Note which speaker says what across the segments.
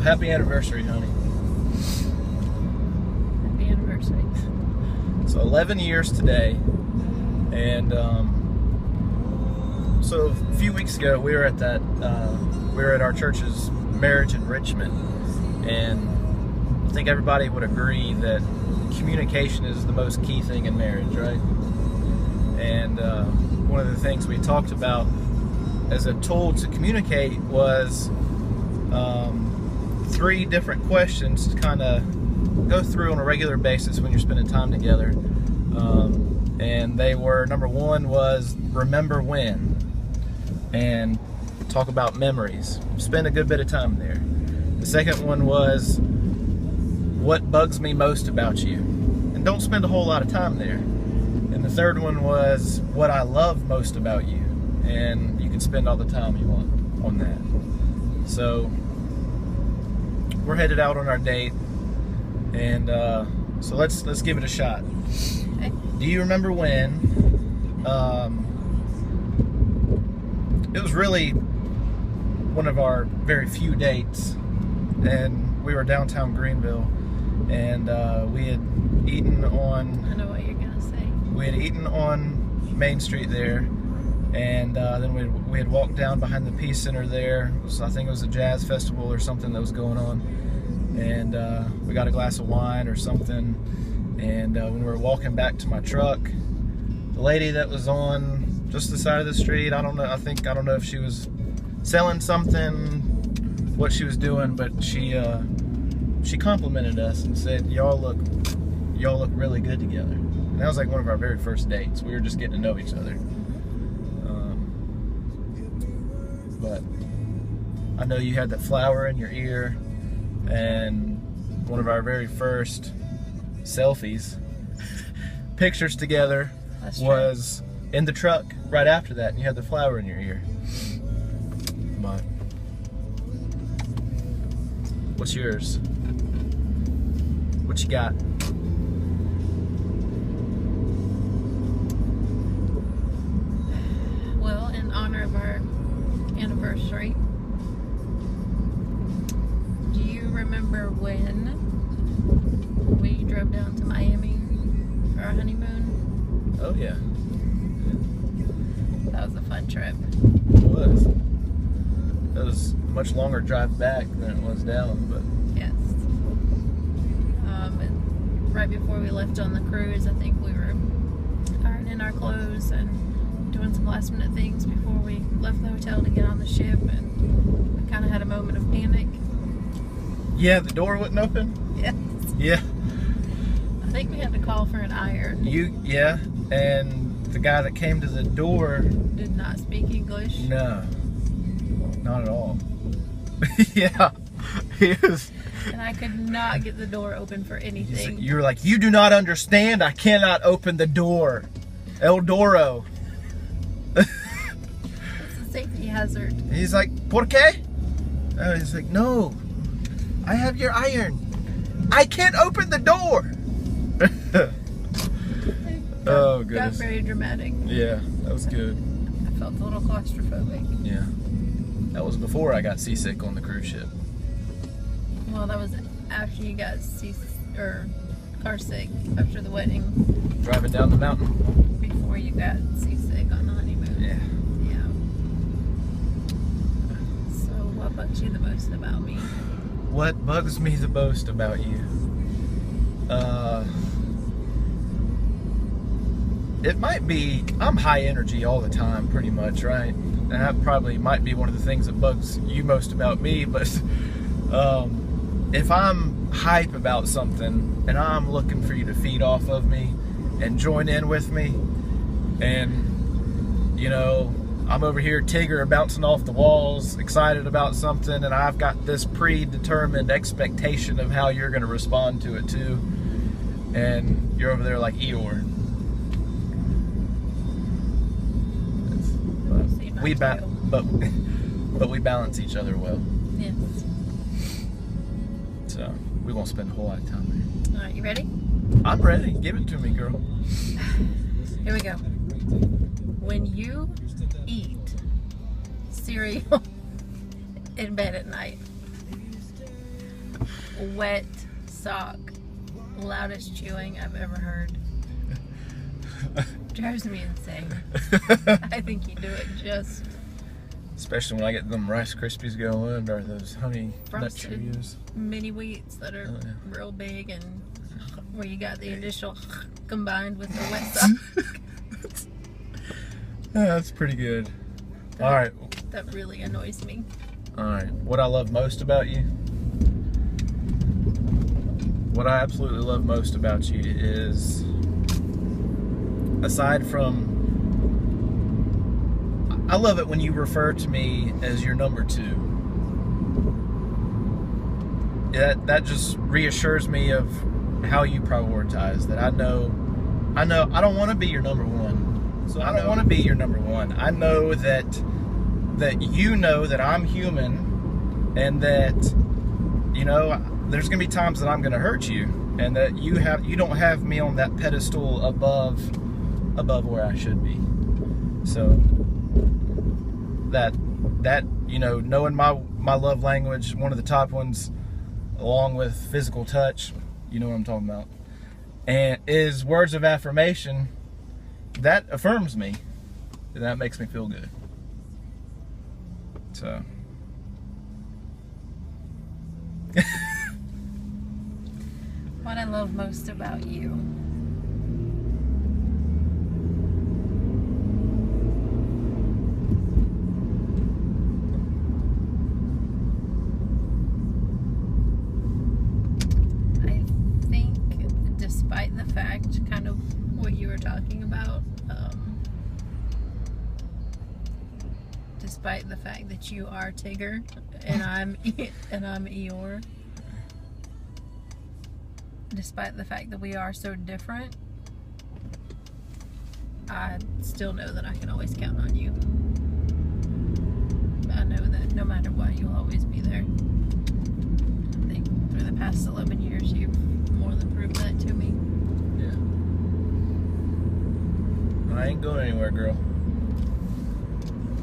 Speaker 1: happy anniversary, honey.
Speaker 2: Happy anniversary.
Speaker 1: So 11 years today, and so a few weeks ago we were at our church's marriage enrichment, and I think everybody would agree that communication is the most key thing in marriage, right? And one of the things we talked about as a tool to communicate was 3 different questions to kind of go through on a regular basis when you're spending time together. And they were, number 1 was remember when, and talk about memories. Spend a good bit of time there. The second one was what bugs me most about you, and don't spend a whole lot of time there. And the third one was what I love most about you, and you can spend all the time you want on that. So we're headed out on our date, and so let's give it a shot.
Speaker 2: Okay.
Speaker 1: Do you remember when it was really one of our very few dates, and we were downtown Greenville, and we had eaten on...
Speaker 2: I know what you're gonna say.
Speaker 1: We had eaten on Main Street there, and then we had walked down behind the Peace Center there. I think it was a jazz festival or something that was going on, and we got a glass of wine or something. And when we were walking back to my truck, the lady that was on just the side of the street, I don't know if she was selling something, what she was doing, but she complimented us and said, y'all look really good together. And that was like one of our very first dates. We were just getting to know each other. But I know you had that flower in your ear, and one of our very first selfies, pictures together, was in the truck right after that, and you had the flower in your ear. But what's yours? What you got?
Speaker 2: Well, in honor of our anniversary, do you remember when we drove down to Miami for our honeymoon?
Speaker 1: Oh yeah.
Speaker 2: That was a fun trip.
Speaker 1: It was. It was a much longer drive back than it was down, but
Speaker 2: Yes. And right before we left on the cruise, I think we were ironing our clothes and doing some last minute things before we left the hotel to get on the ship, and we kind of had a moment of panic.
Speaker 1: yeah, the door wouldn't open.
Speaker 2: Yes.
Speaker 1: Yeah.
Speaker 2: I think we had to call for an iron.
Speaker 1: Yeah, and the guy that came to the door,
Speaker 2: Did not speak English.
Speaker 1: no, not at all. Yeah, he was.
Speaker 2: And I could not get the door open for anything.
Speaker 1: You were like, you do not understand. I cannot open the door. El Doro.
Speaker 2: It's a safety hazard.
Speaker 1: He's like, ¿por qué? He's like, no, I have your iron. I can't open the door. Oh,
Speaker 2: Got
Speaker 1: goodness.
Speaker 2: very dramatic.
Speaker 1: Yeah, that was good.
Speaker 2: I felt a little claustrophobic.
Speaker 1: Yeah. That was before I got seasick on the cruise ship.
Speaker 2: Well, that was after you got car sick after the wedding.
Speaker 1: Driving down the mountain.
Speaker 2: Before you got seasick on the honeymoon.
Speaker 1: Yeah.
Speaker 2: Yeah. So, what bugs you the most about me?
Speaker 1: What bugs me the most about you? It might be, I'm high energy all the time, pretty much, right? And that probably might be one of the things that bugs you most about me, but if I'm hype about something and I'm looking for you to feed off of me and join in with me, and, you know, I'm over here, Tigger, bouncing off the walls, excited about something, and I've got this predetermined expectation of how you're going to respond to it too, and you're over there like Eeyore. But we balance each other well.
Speaker 2: Yes.
Speaker 1: So we won't spend a whole lot of time there.
Speaker 2: All right, you ready?
Speaker 1: I'm ready. Give it to me, girl.
Speaker 2: Here we go. When you eat cereal in bed at night, wet sock, loudest chewing I've ever heard. Drives me insane. I think you do it just.
Speaker 1: Especially when I get them Rice Krispies going or those honey nut Cheerios.
Speaker 2: Mini wheats that are real big and where you got the initial combined with the wet sock.
Speaker 1: That's pretty good. All right.
Speaker 2: That really annoys me.
Speaker 1: All right. What I love most about you, what I absolutely love most about you is, aside from, I love it when you refer to me as your number 2. That just reassures me of how you prioritize. That I know I don't want to be your number 1. So I don't want to be your number 1. I know that you know that I'm human, and that, you know, there's gonna be times that I'm gonna hurt you, and that you don't have me on that pedestal above where I should be. So that you know, knowing my love language, one of the top ones, along with physical touch, you know what I'm talking about, and is words of affirmation. That affirms me, and that makes me feel good. So
Speaker 2: what I love most about you, I think, despite the fact, kind of what you were talking about, despite the fact that you are Tigger and I'm Eeyore, despite the fact that we are so different, I still know that I can always count on you. I know that no matter what, you'll always be there. I think through the past 11 years, you've more than proved that to me.
Speaker 1: Yeah. I ain't going anywhere, girl.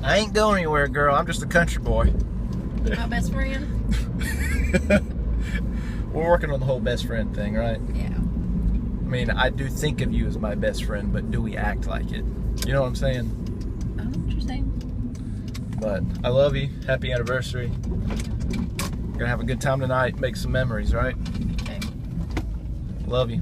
Speaker 1: I ain't going anywhere, girl. I'm just a country boy.
Speaker 2: My best friend?
Speaker 1: We're working on the whole best friend thing, right?
Speaker 2: Yeah.
Speaker 1: I mean, I do think of you as my best friend, but do we act like it? You know what I'm saying?
Speaker 2: I know what you're saying.
Speaker 1: But I love you. Happy anniversary. We're gonna have a good time tonight. Make some memories, right?
Speaker 2: Okay.
Speaker 1: Love you.